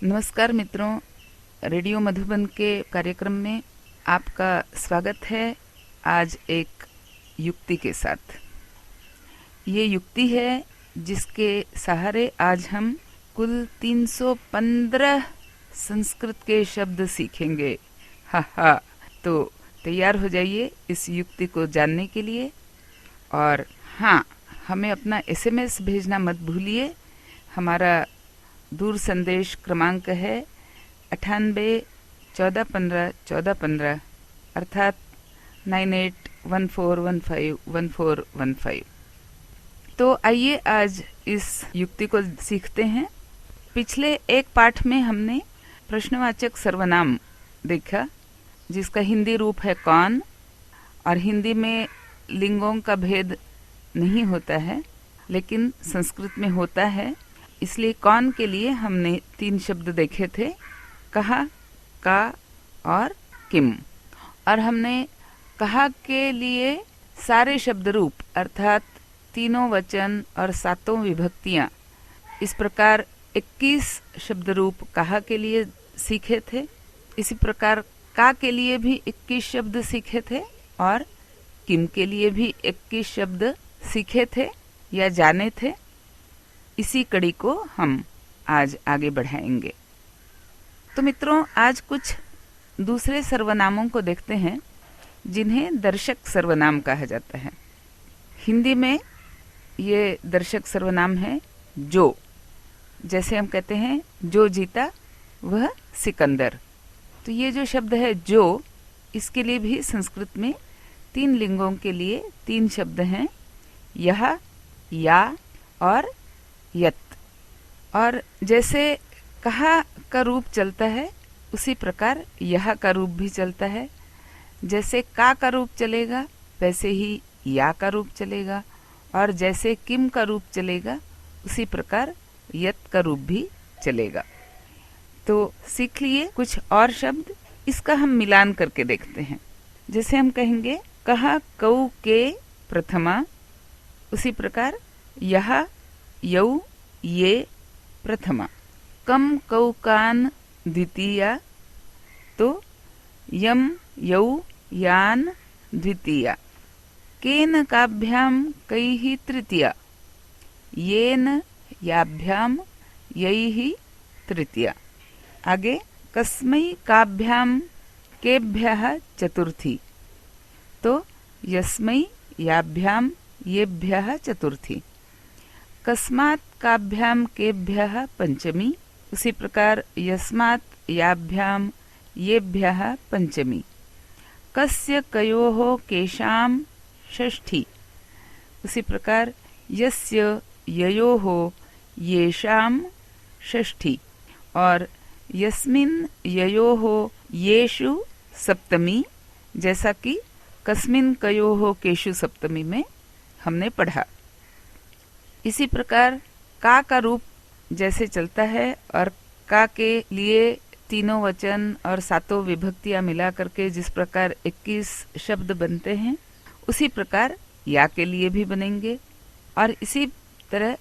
नमस्कार मित्रों, रेडियो मधुबन के कार्यक्रम में आपका स्वागत है। आज एक युक्ति के साथ। ये युक्ति है जिसके सहारे आज हम कुल 315 संस्कृत के शब्द सीखेंगे। हा हा। तो तैयार हो जाइए इस युक्ति को जानने के लिए। और हाँ, हमें अपना SMS भेजना मत भूलिए। हमारा दूर संदेश क्रमांक है 98 14 15 14 15, अर्थात 9814151415। तो आइए आज इस युक्ति को सीखते हैं। पिछले एक पाठ में हमने प्रश्नवाचक सर्वनाम देखा, जिसका हिंदी रूप है कौन, और हिंदी में लिंगों का भेद नहीं होता है, लेकिन संस्कृत में होता है। इसलिए कौन के लिए हमने 3 शब्द देखे थे, कहा, का और किम। और हमने कहा के लिए सारे शब्द रूप अर्थात तीनों वचन और 7 विभक्तियां, इस प्रकार 21 शब्द रूप कहा के लिए सीखे थे। इसी प्रकार का के लिए भी 21 शब्द सीखे थे और किम के लिए भी 21 शब्द सीखे थे या जाने थे। इसी कड़ी को हम आज आगे बढ़ाएंगे। तो मित्रों, आज कुछ दूसरे सर्वनामों को देखते हैं जिन्हें दर्शक सर्वनाम कहा जाता है। हिंदी में ये दर्शक सर्वनाम है जो। जैसे हम कहते हैं जो जीता वह सिकंदर। तो ये जो शब्द है जो, इसके लिए भी संस्कृत में 3 लिंगों के लिए 3 शब्द हैं, यह, या और यत। और जैसे कहा का रूप चलता है उसी प्रकार यह का रूप भी चलता है। जैसे का रूप चलेगा वैसे ही या का रूप चलेगा, और जैसे किम का रूप चलेगा उसी प्रकार यत का रूप भी चलेगा। तो सीख लिए कुछ और शब्द, इसका हम मिलान करके देखते हैं। जैसे हम कहेंगे कहा कौ के प्रथमा, उसी प्रकार यह, यौ, ये प्रथमा। कम कौ कान द्वितीया, तो यम, यौ, यान द्वितीया। केन काभ्याम कैः तृतीया, येन याभ्याम यैः तृतीया। आगे कस्मै काभ्याम केभ्यः चतुर्थी, तो यस्मै, याभ्याम, येभ्यः चतुर्थी। कस्मात् काभ्याम केभ्यः पंचमी, उसी प्रकार यस्मात्, याभ्याम, येभ्यः पंचमी। कस्य कयोः केशाम षष्ठी, उसी प्रकार यस्य, ययोः, येषाम षष्ठी। और यस्मिन्, ययोः, येषु सप्तमी, जैसा कि कस्मिन् कयोः केषु सप्तमी में हमने पढ़ा। इसी प्रकार का रूप जैसे चलता है और का के लिए तीनों वचन और 7 विभक्तियां मिला करके जिस प्रकार 21 शब्द बनते हैं, उसी प्रकार या के लिए भी बनेंगे। और इसी तरह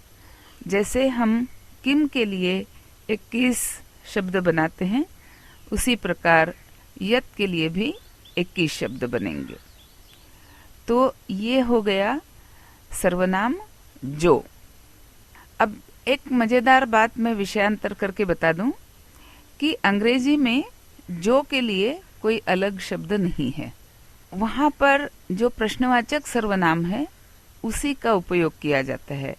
जैसे हम किम के लिए 21 शब्द बनाते हैं, उसी प्रकार यत के लिए भी 21 शब्द बनेंगे। तो ये हो गया सर्वनाम जो। अब एक मजेदार बात मैं विषयांतर करके बता दूं कि अंग्रेजी में जो के लिए कोई अलग शब्द नहीं है। वहां पर जो प्रश्नवाचक सर्वनाम है उसी का उपयोग किया जाता है।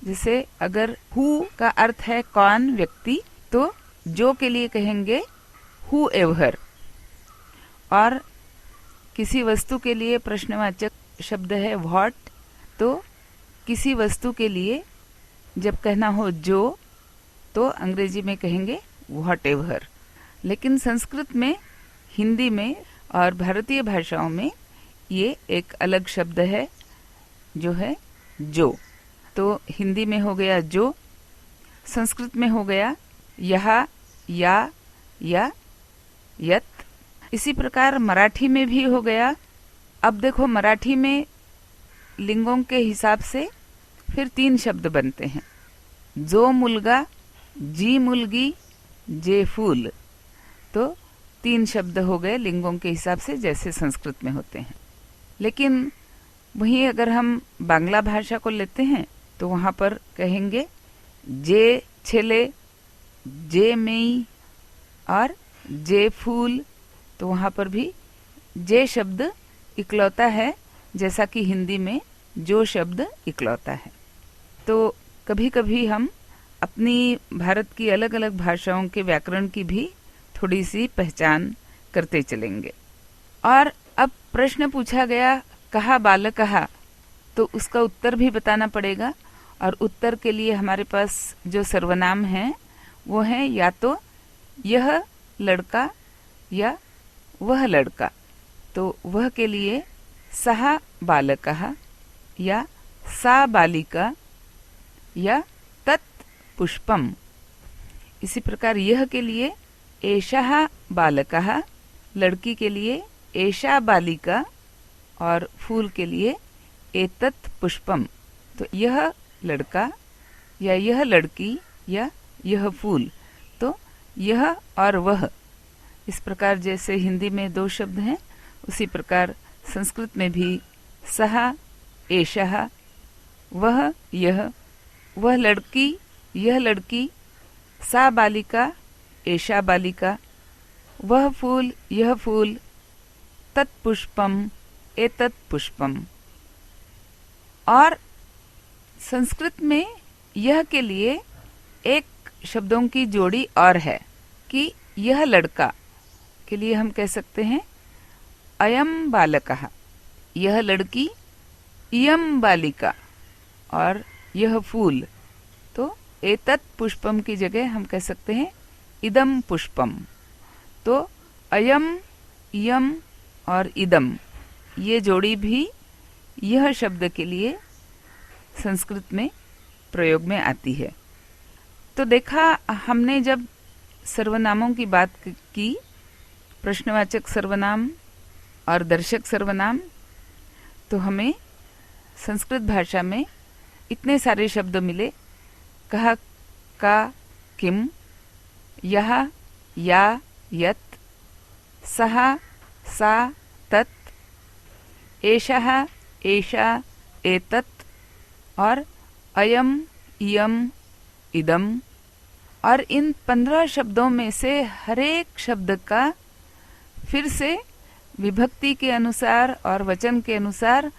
जैसे अगर हु का अर्थ है कौन, व्यक्ति, तो जो के लिए कहेंगे हु एवर। और किसी वस्तु के लिए प्रश्नवाचक शब्द है व्हाट, तो किसी वस्तु के लिए जब कहना हो जो, तो अंग्रेजी में कहेंगे व्हाट एवर। लेकिन संस्कृत में, हिंदी में और भारतीय भाषाओं में ये एक अलग शब्द है जो है जो। तो हिंदी में हो गया जो, संस्कृत में हो गया यह, या यत। इसी प्रकार मराठी में भी हो गया। अब देखो, मराठी में लिंगों के हिसाब से फिर 3 शब्द बनते हैं। जो मुलगा, जी मुलगी, जे फूल, तो 3 शब्द हो गए लिंगों के हिसाब से जैसे संस्कृत में होते हैं। लेकिन वहीं अगर हम बांग्ला भाषा को लेते हैं तो वहां पर कहेंगे जे छेले, जे मेई और जे फूल। तो वहां पर भी जे शब्द इकलौता है, जैसा कि हिंदी में जो शब्द इकलौता है। तो कभी कभी हम अपनी भारत की अलग अलग भाषाओं के व्याकरण की भी थोड़ी सी पहचान करते चलेंगे। और अब प्रश्न पूछा गया कहा बालकहा, तो उसका उत्तर भी बताना पड़ेगा। और उत्तर के लिए हमारे पास जो सर्वनाम है वो है या तो यह लड़का या वह लड़का। तो वह के लिए सहा बालकः या सा बालिका या तत् पुष्पम। इसी प्रकार यह के लिए एषः बालकः, लड़की के लिए एषा बालिका और फूल के लिए एतत् पुष्पम। तो यह लड़का या यह लड़की या यह फूल, तो यह और वह, इस प्रकार जैसे हिंदी में 2 शब्द हैं उसी प्रकार संस्कृत में भी सहा एषः, वह यह, वह लड़की यह लड़की, सा बालिका एषा बालिका, वह फूल यह फूल, तत्पुष्पम एतत् पुष्पम। और संस्कृत में यह के लिए एक शब्दों की जोड़ी और है कि यह लड़का के लिए हम कह सकते हैं अयम बालकः, यह लड़की इयम बालिका, और यह फूल तो एतत् पुष्पम की जगह हम कह सकते हैं इदम पुष्पम। तो अयम, इयम और इदम, ये जोड़ी भी यह शब्द के लिए संस्कृत में प्रयोग में आती है। तो देखा हमने जब सर्वनामों की बात की, प्रश्नवाचक सर्वनाम और दर्शक सर्वनाम, तो हमें संस्कृत भाषा में इतने सारे शब्द मिले, कहा, का, किम, यह, या, यत, सहा, सा, तत्, एषः, एषा, एतत् और अयम, इयम, इदम। और इन 15 शब्दों में से हर एक शब्द का फिर से विभक्ति के अनुसार और वचन के अनुसार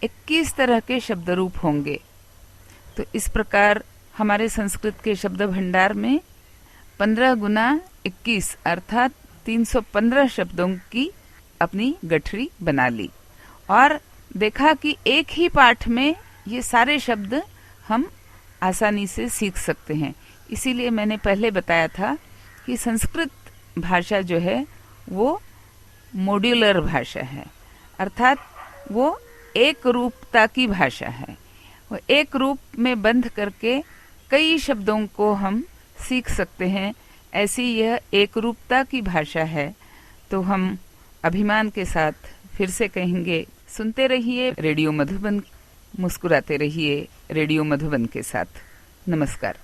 21 तरह के शब्द रूप होंगे। तो इस प्रकार हमारे संस्कृत के शब्द भंडार में 15 गुना 21 अर्थात 315 शब्दों की अपनी गठरी बना ली और देखा कि एक ही पाठ में ये सारे शब्द हम आसानी से सीख सकते हैं। इसीलिए मैंने पहले बताया था कि संस्कृत भाषा जो है वो मॉड्यूलर भाषा है, अर्थात वो एक रूपता की भाषा है। वो एक रूप में बंध करके कई शब्दों को हम सीख सकते हैं, ऐसी यह एक रूपता की भाषा है। तो हम अभिमान के साथ फिर से कहेंगे, सुनते रहिए रेडियो मधुबन, मुस्कुराते रहिए रेडियो मधुबन के साथ। नमस्कार।